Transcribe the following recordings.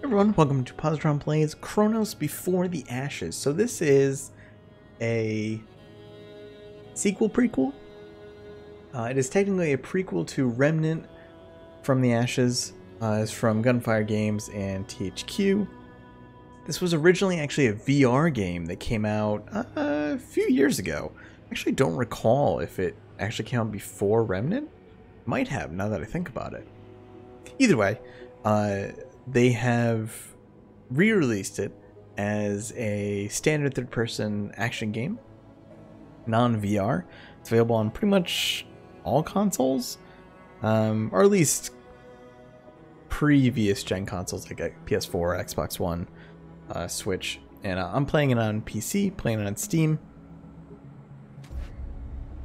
Everyone, welcome to Positron Plays Chronos Before the Ashes. So this is a sequel prequel. It is technically a prequel to Remnant from the Ashes. It's from Gunfire Games and THQ. This was originally actually a VR game that came out a few years ago. I actually don't recall if it actually came out before Remnant. Might have, now that I think about it. Either way, they have re-released it as a standard third-person action game, non-VR. It's available on pretty much all consoles, or at least previous gen consoles like PS4, Xbox One, Switch, and I'm playing it on PC, playing it on Steam,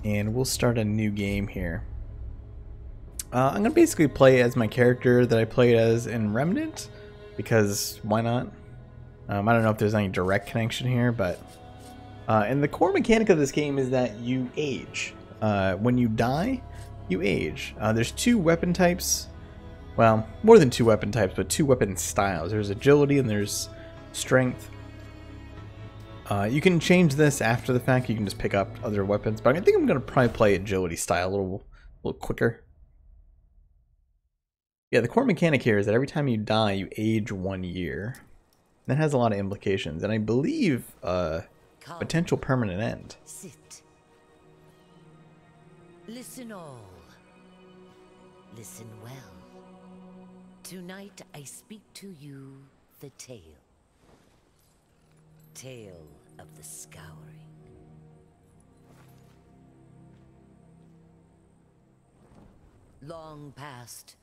and we'll start a new game here. I'm going to basically play as my character that I played as in Remnant, because why not? I don't know if there's any direct connection here, but... and the core mechanic of this game is that you age. When you die, you age. There's two weapon types. Well, more than two weapon types, but two weapon styles. There's agility and there's strength. You can change this after the fact. You can just pick up other weapons, but I think I'm going to probably play agility style a little quicker. Yeah, the core mechanic here is that every time you die, you age 1 year. That has a lot of implications, and I believe potential permanent end. Sit. Listen all. Listen well. Tonight I speak to you the tale. Tale of the Scouring. Long past,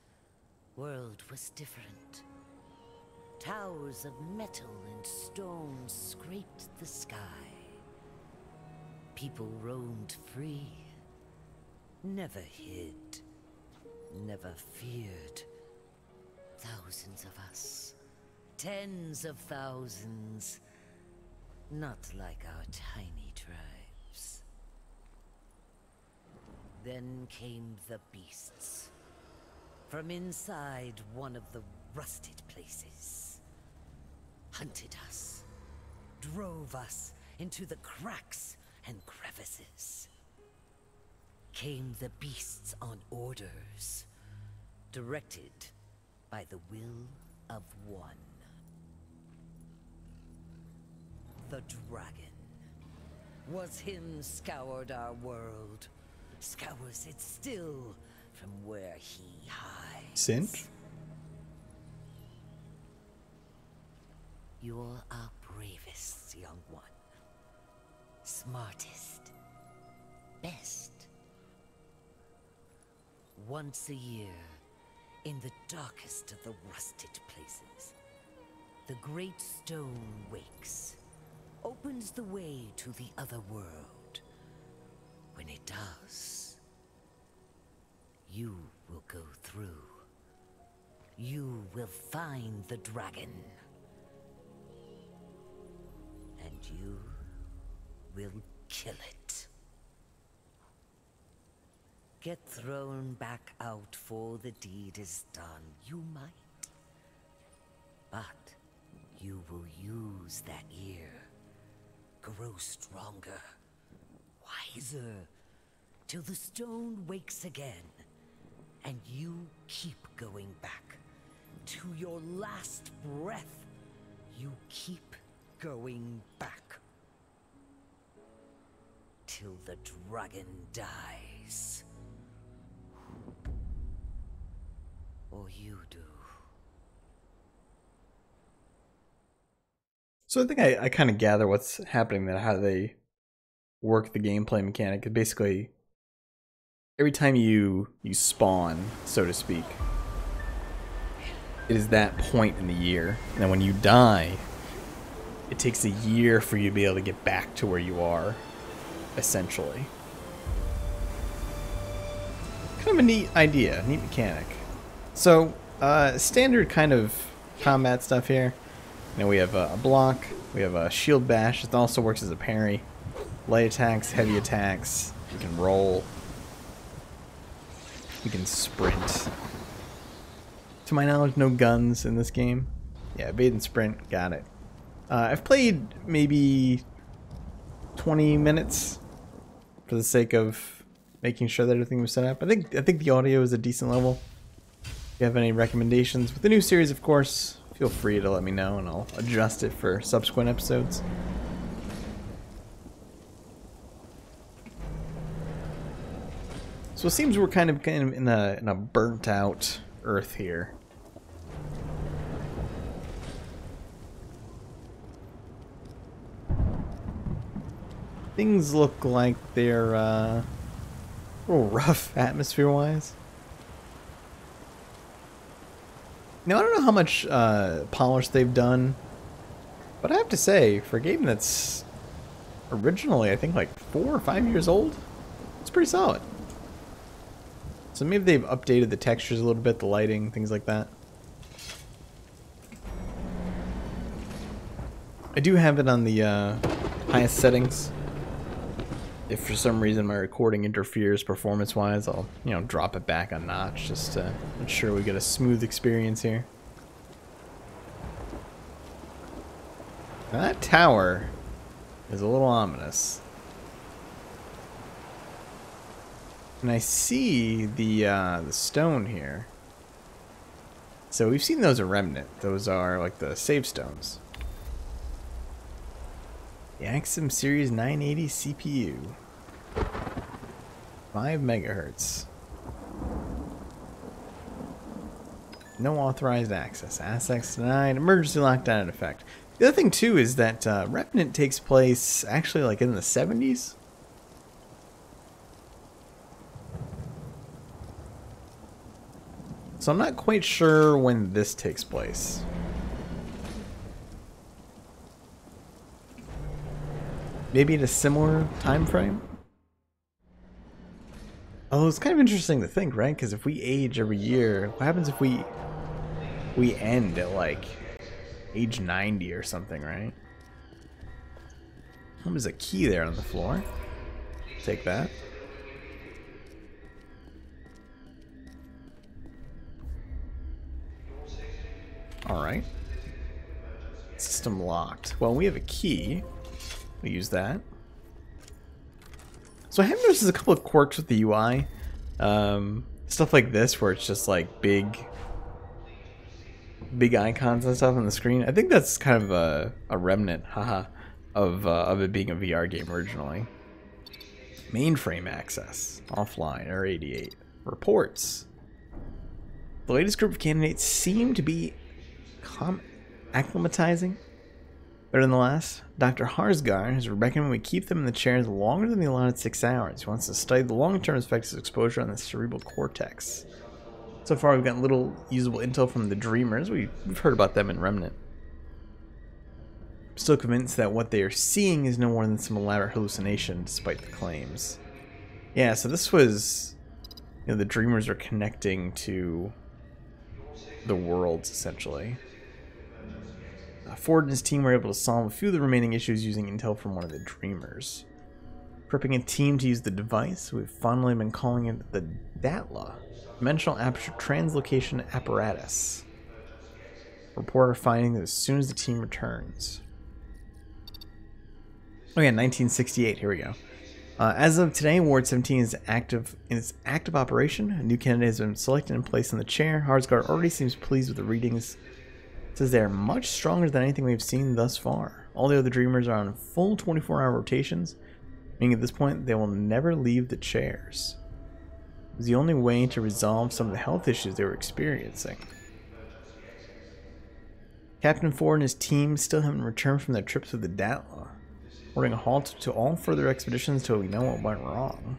world was different. Towers of metal and stone scraped the sky. People roamed free, never hid, never feared. Thousands of us, tens of thousands, not like our tiny tribes. Then came the beasts. From inside one of the rusted places. Hunted us. Drove us into the cracks and crevices. Came the beasts on orders. Directed by the will of one. The dragon. Was him scoured our world. Scours it still from where he hides. Cinch? You're our bravest, young one. Smartest. Best. Once a year, in the darkest of the rusted places, the great stone wakes, opens the way to the other world. When it does, you will go through. You will find the dragon. And you will kill it. Get thrown back out for the deed is done. You might. But you will use that year. Grow stronger. Wiser. Till the stone wakes again. And you keep going back. To your last breath. You keep going back. Till the dragon dies. Or you do. So I think I kind of gather what's happening there, how they work the gameplay mechanic. Basically, every time you spawn, so to speak, it is that point in the year. And then when you die, it takes a year for you to be able to get back to where you are, essentially. Kind of a neat idea, neat mechanic. So, standard kind of combat stuff here. You know, we have a block, we have a shield bash. It also works as a parry. Light attacks, heavy attacks. You can roll. You can sprint. To my knowledge, no guns in this game. Yeah, evade and sprint. Got it. I've played maybe 20 minutes for the sake of making sure that everything was set up. I think the audio is a decent level. If you have any recommendations with the new series, of course, feel free to let me know and I'll adjust it for subsequent episodes. So it seems we're kind of in a burnt out Earth here. Things look like they're a little rough atmosphere-wise. Now, I don't know how much polish they've done, but I have to say, for a game that's originally, I think, like 4 or 5 years old, it's pretty solid. So maybe they've updated the textures a little bit, the lighting, things like that. I do have it on the highest settings. If for some reason my recording interferes performance-wise, I'll, you know, drop it back a notch just to ensure we get a smooth experience here. Now that tower is a little ominous. And I see the stone here. So we've seen those at Remnant. Those are like the save stones. The Axum Series 980 CPU. 5 megahertz. No authorized access. Access denied. Emergency lockdown in effect. The other thing too is that Remnant takes place actually like in the 70s. So I'm not quite sure when this takes place. Maybe in a similar time frame? Although it's kind of interesting to think, right? Because if we age every year, what happens if we end at like age 90 or something, right? Oh, there's a key there on the floor. Take that. Alright. System locked. Well, we have a key. We use that. So I have noticed a couple of quirks with the UI. Stuff like this where it's just like big icons and stuff on the screen. I think that's kind of a remnant, haha, of it being a VR game originally. Mainframe access. Offline, R88. Reports. The latest group of candidates seem to be acclimatizing better than the last. Dr. Harsgaard has recommended we keep them in the chairs longer than the allotted 6 hours. He wants to study the long-term effects of exposure on the cerebral cortex. So far, we've gotten little usable intel from the Dreamers. We've heard about them in Remnant. I'm still convinced that what they are seeing is no more than some elaborate hallucination, despite the claims. Yeah, so this was, you know, the Dreamers are connecting to the worlds, essentially. Ford and his team were able to solve a few of the remaining issues using intel from one of the Dreamers. Prepping a team to use the device, we've fondly been calling it the DATLA, Dimensional Aperture Translocation Apparatus. Reporter finding that as soon as the team returns. Oh yeah, 1968, here we go. As of today, Ward 17 is active in its active operation. A new candidate has been selected and placed in the chair. Harsgaard already seems pleased with the readings. Says they are much stronger than anything we've seen thus far. All the other Dreamers are on full 24-hour rotations, meaning at this point they will never leave the chairs. It was the only way to resolve some of the health issues they were experiencing. Captain Ford and his team still haven't returned from their trips with the DATLA, ordering a halt to all further expeditions until we know what went wrong.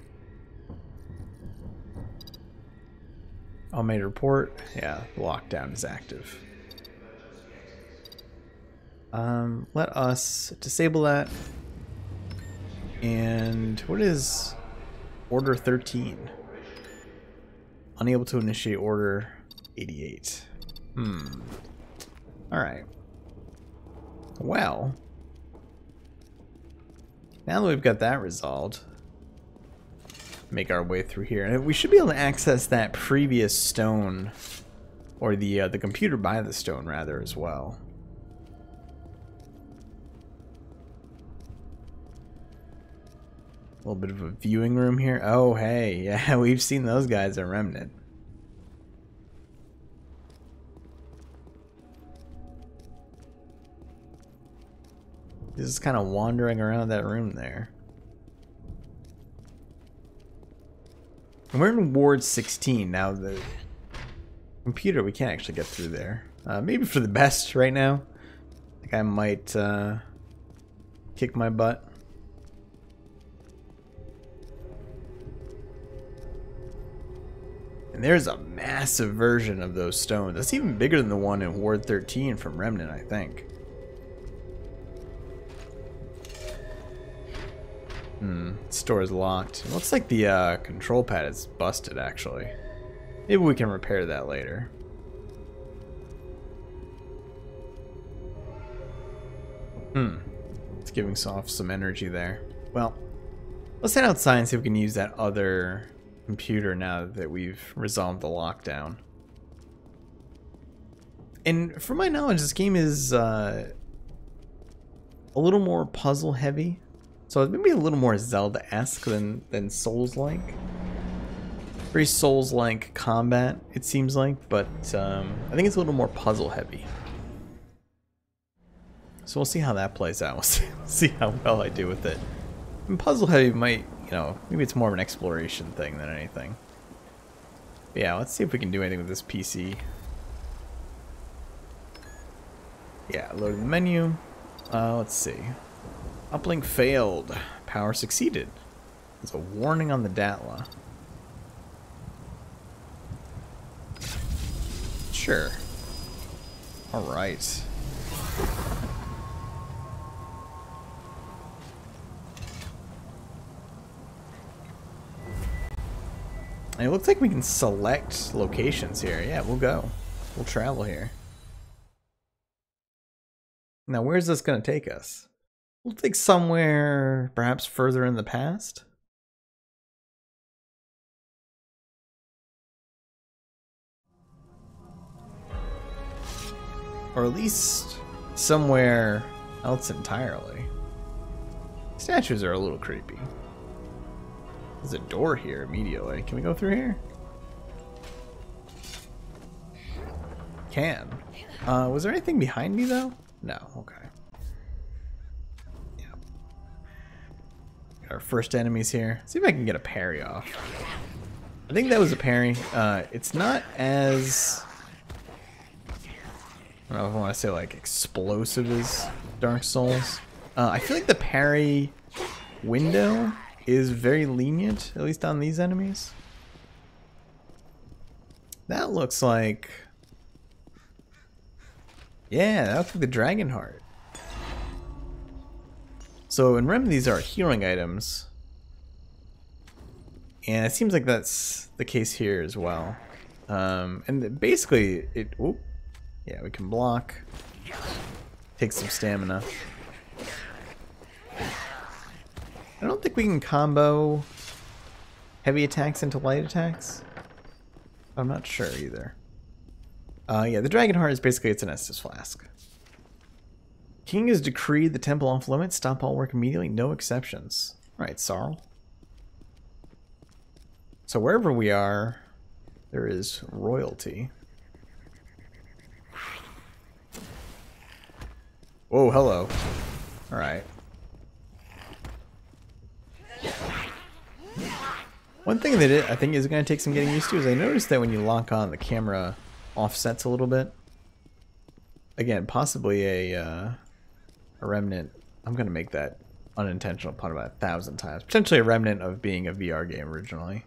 Automated report. Yeah, the lockdown is active. Let us disable that. And what is Order 13? Unable to initiate Order 88. Alright. Well, now that we've got that resolved, make our way through here. And we should be able to access that previous stone, or the computer by the stone, rather, as well. little bit of a viewing room here. Oh, hey, yeah, we've seen those guys at Remnant. Just kind of wandering around that room there. And we're in Ward 16 now. The computer, we can't actually get through there. Maybe for the best right now. I think I might kick my butt. And there's a massive version of those stones. That's even bigger than the one in Ward 13 from Remnant, I think. Store is locked. It looks like the control pad is busted, actually. Maybe we can repair that later. It's giving off some energy there. Well, let's head outside and see if we can use that other computer now that we've resolved the lockdown. And from my knowledge, this game is a little more puzzle heavy. So maybe a little more Zelda-esque than Souls-like. Very Souls-like combat, it seems like, but I think it's a little more puzzle-heavy. So we'll see how that plays out. We'll see how well I do with it. And puzzle-heavy might, you know, maybe it's more of an exploration thing than anything. But yeah, let's see if we can do anything with this PC. Yeah, load the menu. Let's see. Uplink failed. Power succeeded. There's a warning on the Datla. Sure. Alright. And it looks like we can select locations here. Yeah, we'll go. We'll travel here. Now, where's this going to take us? We'll take somewhere perhaps further in the past. Or at least somewhere else entirely. Statues are a little creepy. There's a door here immediately. Can we go through here? Can. Was there anything behind me though? No, okay. Our first enemies here. See if I can get a parry off. I think that was a parry. It's not as, I don't know if I want to say like explosive as Dark Souls. I feel like the parry window is very lenient, at least on these enemies. That looks like, yeah, that looks like the Dragon Heart. So in Rem, these are healing items, and it seems like that's the case here as well. And basically, yeah, we can block, take some stamina. I don't think we can combo heavy attacks into light attacks. I'm not sure either. Yeah, the Dragon Heart is basically, it's an Estus Flask. King has decreed the temple off limits. Stop all work immediately. No exceptions. Alright, Sarl. So wherever we are, there is royalty. Whoa, hello. Alright. One thing that I think is going to take some getting used to is I noticed that when you lock on, the camera offsets a little bit. Again, possibly a remnant. I'm going to make that unintentional pun about 1,000 times. Potentially a remnant of being a VR game originally.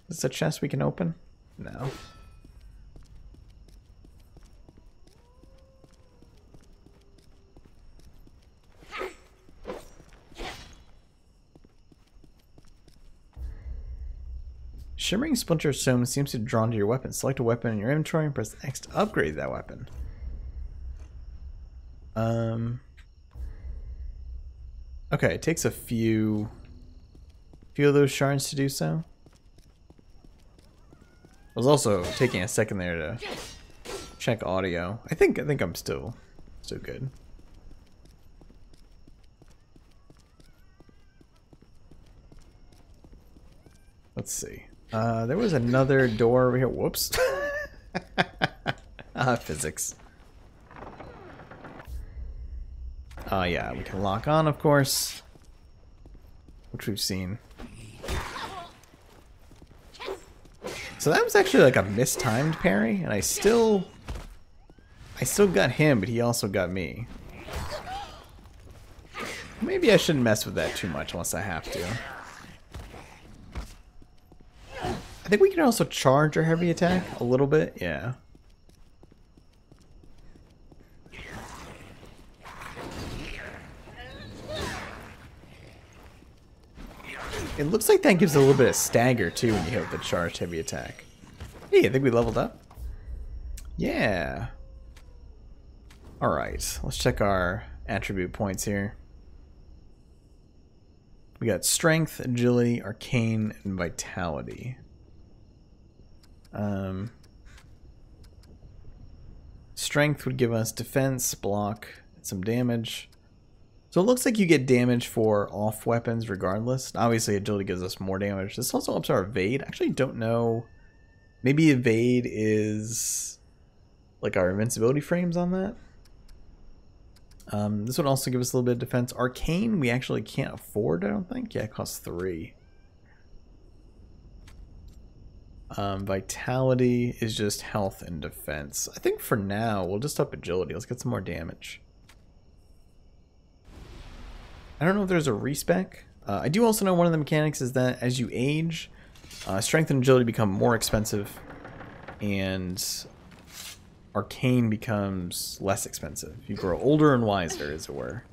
Is this a chest we can open? No. Shimmering Splinter Stone seems to be drawn to your weapon. Select a weapon in your inventory and press X to upgrade that weapon. Okay, it takes a few of those shards to do so. I was also taking a second there to check audio. I think I'm still good. let's see. There was another door over here. Whoops. Physics. Yeah, we can lock on, of course, which we've seen. So that was actually like a mistimed parry, and I still got him, but he also got me. Maybe I shouldn't mess with that too much unless I have to. I think we can also charge our heavy attack a little bit, yeah. It looks like that gives a little bit of stagger too when you hit with the charged heavy attack. Hey, I think we leveled up. Yeah. Alright, let's check our attribute points here. We got strength, agility, arcane, and vitality. Strength would give us defense, block, and some damage. So it looks like you get damage for off weapons regardless. Obviously, agility gives us more damage. This also ups our evade. I actually don't know. Maybe evade is like our invincibility frames on that. This would also give us a little bit of defense. Arcane, we actually can't afford, I don't think. Yeah, it costs 3. Vitality is just health and defense. I think for now, we'll just up agility. Let's get some more damage. I don't know if there's a respec. I do also know one of the mechanics is that as you age, strength and agility become more expensive, and arcane becomes less expensive. You grow older and wiser, as it were.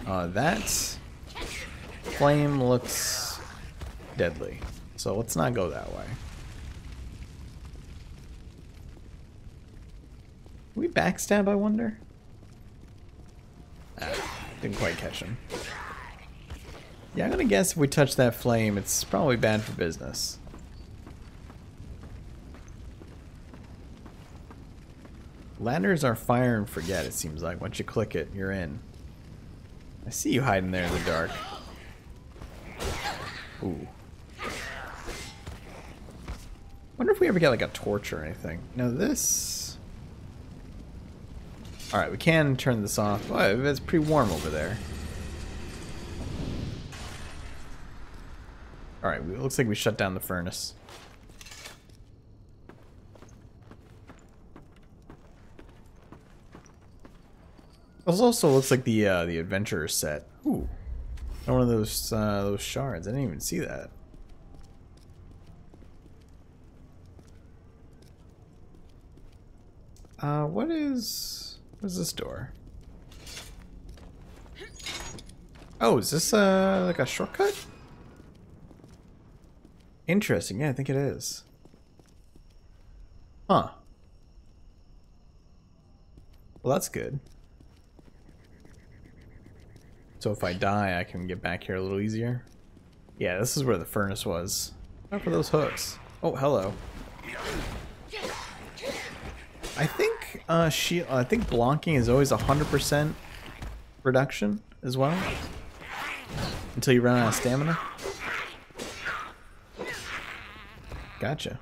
That flame looks deadly, so let's not go that way. Can we backstab, I wonder? Didn't quite catch him. Yeah, I'm gonna guess if we touch that flame, it's probably bad for business. Ladders are fire and forget, it seems like. Once you click it, you're in. I see you hiding there in the dark. Ooh. Wonder if we ever get like a torch or anything. Now this... Alright, we can turn this off. Oh, it's pretty warm over there. Alright, it looks like we shut down the furnace. This also looks like the adventurer set. Ooh, one of those shards. I didn't even see that. What is this door? Oh, is this like a shortcut? Interesting. Yeah, I think it is. Huh. Well, that's good. So if I die, I can get back here a little easier. Yeah, this is where the furnace was. Not for those hooks. Oh, hello. I think I think blocking is always 100% reduction as well. Until you run out of stamina. Gotcha.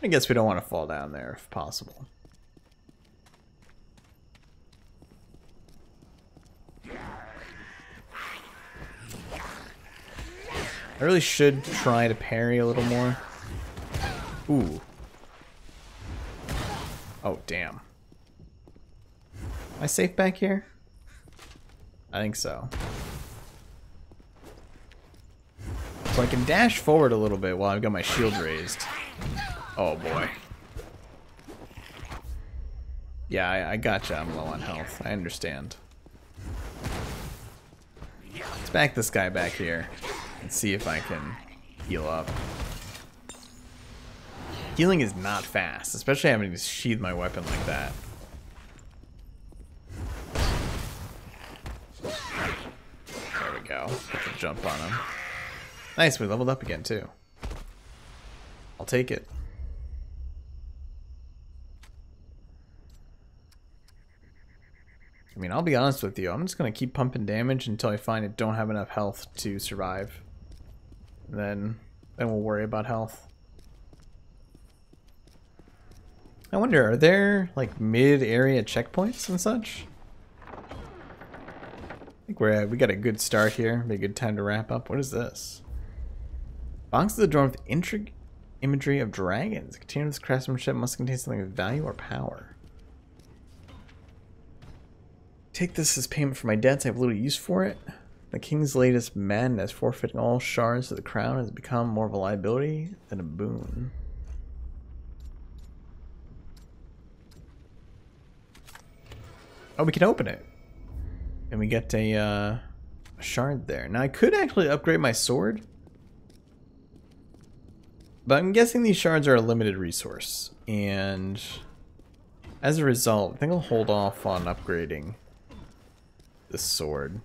I guess we don't want to fall down there if possible. I really should try to parry a little more. Ooh. Oh, damn. Am I safe back here? I think so. So I can dash forward a little bit while I've got my shield raised. Oh, boy. Yeah, I gotcha. I'm low on health. I understand. Let's back this guy back here and see if I can heal up. Healing is not fast, especially having to sheath my weapon like that. There we go. Put the jump on him. Nice, we leveled up again too. I'll take it. I mean, I'll be honest with you. I'm just going to keep pumping damage until I find I don't have enough health to survive. Then we'll worry about health. I wonder, are there like mid-area checkpoints and such? I think we got a good start here. Be a good time to wrap up. What is this? Boxes adorned with intricate imagery of dragons. Continuous craftsmanship must contain something of value or power. Take this as payment for my debts. I have little use for it. The king's latest madness, forfeiting all shards of the crown, has become more of a liability than a boon. Oh, we can open it. And we get a shard there. Now, I could actually upgrade my sword. But I'm guessing these shards are a limited resource. And as a result, I think I'll hold off on upgrading this sword.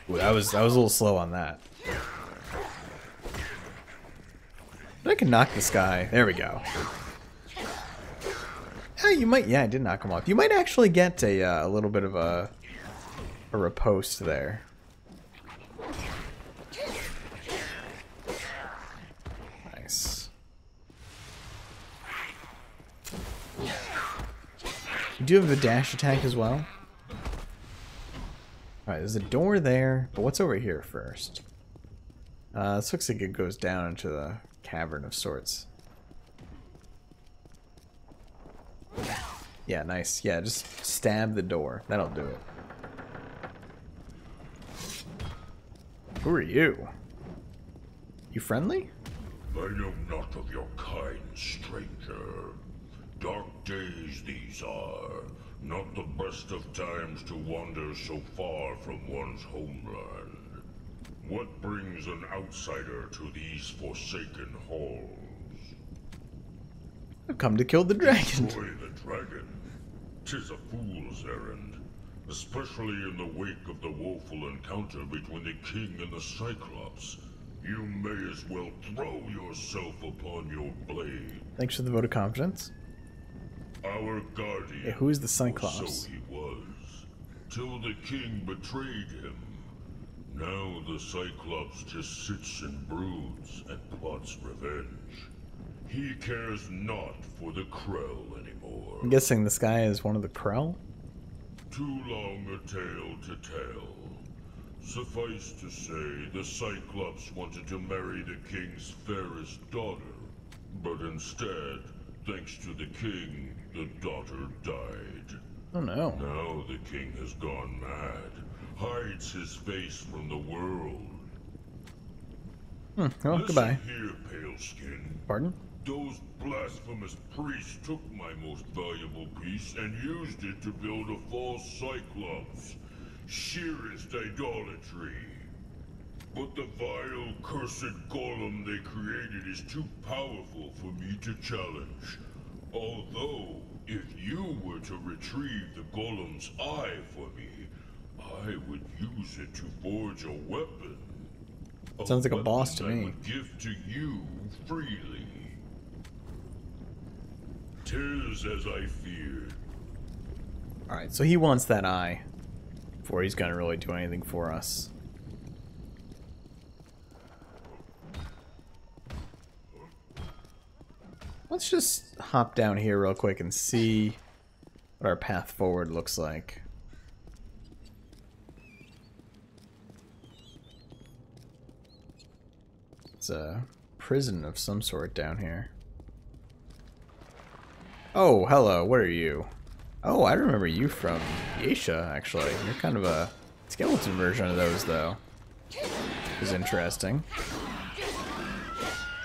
Ooh, that was a little slow on that. But I can knock this guy. There we go. You might, yeah, I did knock him off. You might actually get a little bit of a riposte there. Nice. You do have a dash attack as well. Alright, there's a door there, but what's over here first? This looks like it goes down into the cavern of sorts. Yeah, nice. Yeah, just stab the door. That'll do it. Who are you? You friendly? I know not of your kind, stranger. Dark days these are. Not the best of times to wander so far from one's homeland. What brings an outsider to these forsaken halls? I've come to kill the dragon. Destroy the dragon. 'Tis a fool's errand, especially in the wake of the woeful encounter between the king and the Cyclops. You may as well throw yourself upon your blade. Thanks for the vote of confidence. Our guardian. Hey, who is the Cyclops? So he was, till the king betrayed him. Now the Cyclops just sits and broods and plots revenge. He cares not for the Krell anymore. I'm guessing this guy is one of the Krell? Too long a tale to tell. Suffice to say, the Cyclops wanted to marry the king's fairest daughter. But instead, thanks to the king, the daughter died. Oh no. Now the king has gone mad, hides his face from the world. Well, Listen goodbye. here, pale skin. Pardon? Those blasphemous priests took my most valuable piece and used it to build a false Cyclops. Sheerest idolatry. But the vile, cursed golem they created is too powerful for me to challenge. Although, if you were to retrieve the golem's eye for me, I would use it to forge a weapon. Sounds like a boss to I me. would give to you freely. 'Tis as I feared. Alright, so he wants that eye before he's gonna really do anything for us. Let's just hop down here real quick and see what our path forward looks like. It's a prison of some sort down here. Oh, hello, what are you? Oh, I remember you from Geisha, actually. You're kind of a skeleton version of those, though. Which is interesting.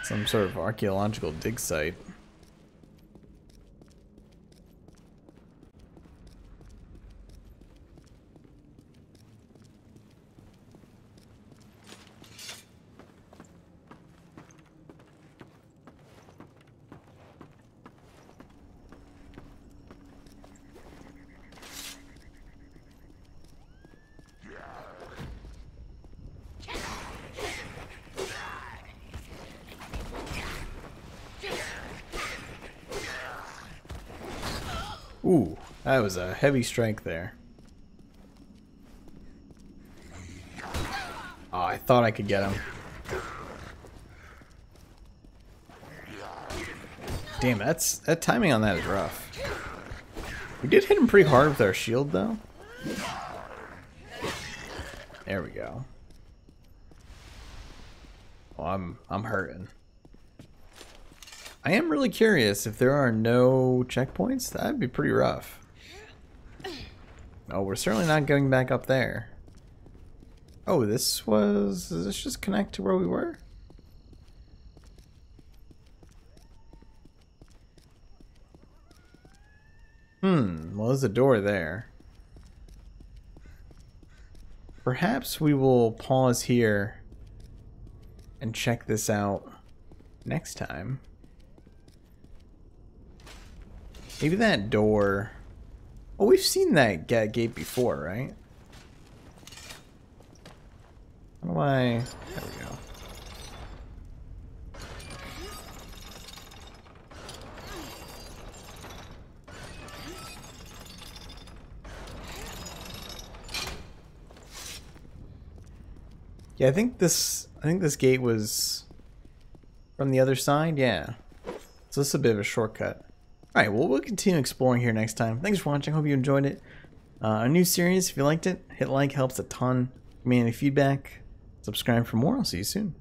Some sort of archaeological dig site. Ooh, That was a heavy strike there. Oh, I thought I could get him. Damn, that timing on that is rough. We did hit him pretty hard with our shield, though. There we go. Oh, I'm hurting. I am really curious if there are no checkpoints. That'd be pretty rough. Oh, we're certainly not going back up there. Oh, does this just connect to where we were? Well, there's a door there. Perhaps we will pause here and check this out next time. Maybe that door... Oh, we've seen that gate before, right? How do I... There we go. Yeah, I think this gate was from the other side. Yeah. So this is a bit of a shortcut. Alright, well, we'll continue exploring here next time. Thanks for watching. Hope you enjoyed it. A new series, if you liked it, hit like, helps a ton. Give me any feedback. Subscribe for more. I'll see you soon.